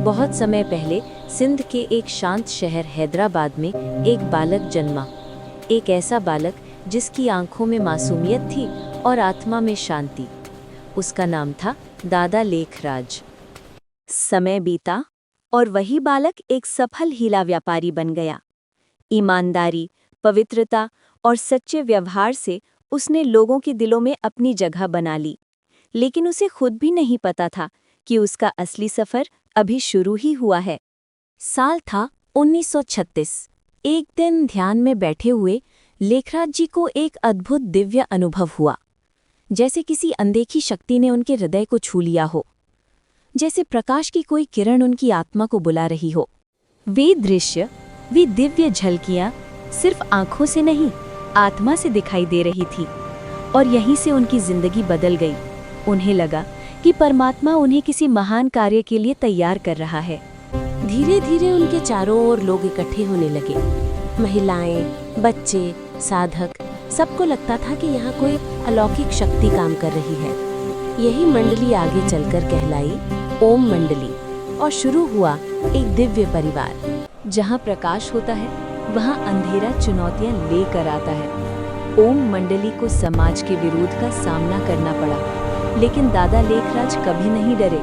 बहुत समय पहले सिंध के एक शांत शहर हैदराबाद में एक बालक जन्मा। एक ऐसा बालक जिसकी आंखों में मासूमियत थी और आत्मा में शांति। उसका नाम था दादा लेखराज। समय बीता और वही बालक एक सफल हीरा व्यापारी बन गया। ईमानदारी, पवित्रता और सच्चे व्यवहार से उसने लोगों के दिलों में अपनी जगह बना ली। लेकिन उसे खुद भी नहीं पता था कि उसका असली सफर अभी शुरू ही हुआ है। साल था 1936। एक दिन ध्यान में बैठे हुए लेखराज जी को एक अद्भुत दिव्य अनुभव हुआ। जैसे किसी अनदेखी शक्ति ने उनके हृदय को छू लिया हो, जैसे प्रकाश की कोई किरण उनकी आत्मा को बुला रही हो। वे दृश्य, वे दिव्य झलकियां सिर्फ आंखों से नहीं, आत्मा से दिखाई दे रही थी। और यहीं से उनकी जिंदगी बदल गई। उन्हें लगा कि परमात्मा उन्हें किसी महान कार्य के लिए तैयार कर रहा है। धीरे धीरे उनके चारों ओर लोग इकट्ठे होने लगे। महिलाएं, बच्चे, साधक, सबको लगता था कि यहाँ कोई अलौकिक शक्ति काम कर रही है। यही मंडली आगे चलकर कहलाई ओम मंडली और शुरू हुआ एक दिव्य परिवार। जहाँ प्रकाश होता है वहाँ अंधेरा चुनौतियाँ लेकर आता है। ओम मंडली को समाज के विरोध का सामना करना पड़ा, लेकिन दादा लेखराज कभी नहीं डरे।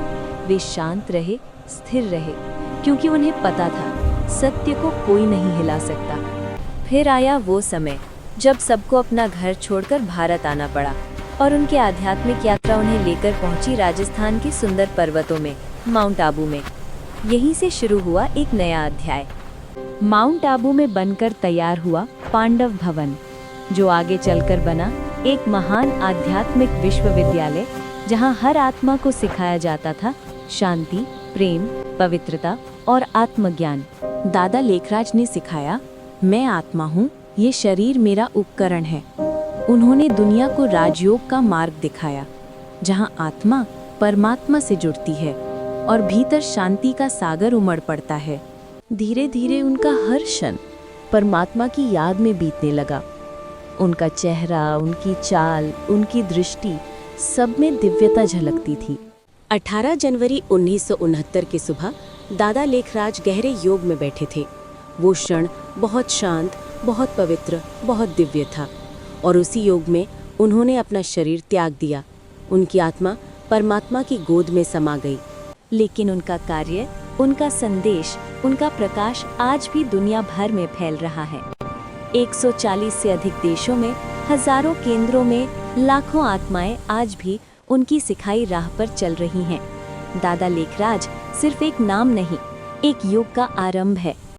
वे शांत रहे, स्थिर रहे, क्योंकि उन्हें पता था सत्य को कोई नहीं हिला सकता। फिर आया वो समय जब सबको अपना घर छोड़कर भारत आना पड़ा और उनकी आध्यात्मिक यात्रा उन्हें लेकर पहुंची राजस्थान के सुंदर पर्वतों में, माउंट आबू में। यहीं से शुरू हुआ एक नया अध्याय। माउंट आबू में बनकर तैयार हुआ पांडव भवन, जो आगे चलकर बना एक महान आध्यात्मिक विश्वविद्यालय, जहां हर आत्मा को सिखाया जाता था शांति, प्रेम, पवित्रता और आत्मज्ञान। दादा लेखराज ने सिखाया, मैं आत्मा हूँ, ये शरीर मेरा उपकरण है। उन्होंने दुनिया को राजयोग का मार्ग दिखाया, जहाँ आत्मा परमात्मा से जुड़ती है और भीतर शांति का सागर उमड़ पड़ता है। धीरे धीरे उनका हर क्षण परमात्मा की याद में बीतने लगा। उनका चेहरा, उनकी चाल, उनकी दृष्टि, सब में दिव्यता झलकती थी। 18 जनवरी 1969 की सुबह दादा लेखराज गहरे योग में बैठे थे। वो क्षण बहुत शांत, बहुत पवित्र, बहुत दिव्य था। और उसी योग में उन्होंने अपना शरीर त्याग दिया। उनकी आत्मा परमात्मा की गोद में समा गई। लेकिन उनका कार्य, उनका संदेश, उनका प्रकाश आज भी दुनिया भर में फैल रहा है। 140 से अधिक देशों में, हजारों केंद्रों में लाखों आत्माएं आज भी उनकी सिखाई राह पर चल रही हैं। दादा लेखराज सिर्फ एक नाम नहीं, एक युग का आरंभ है।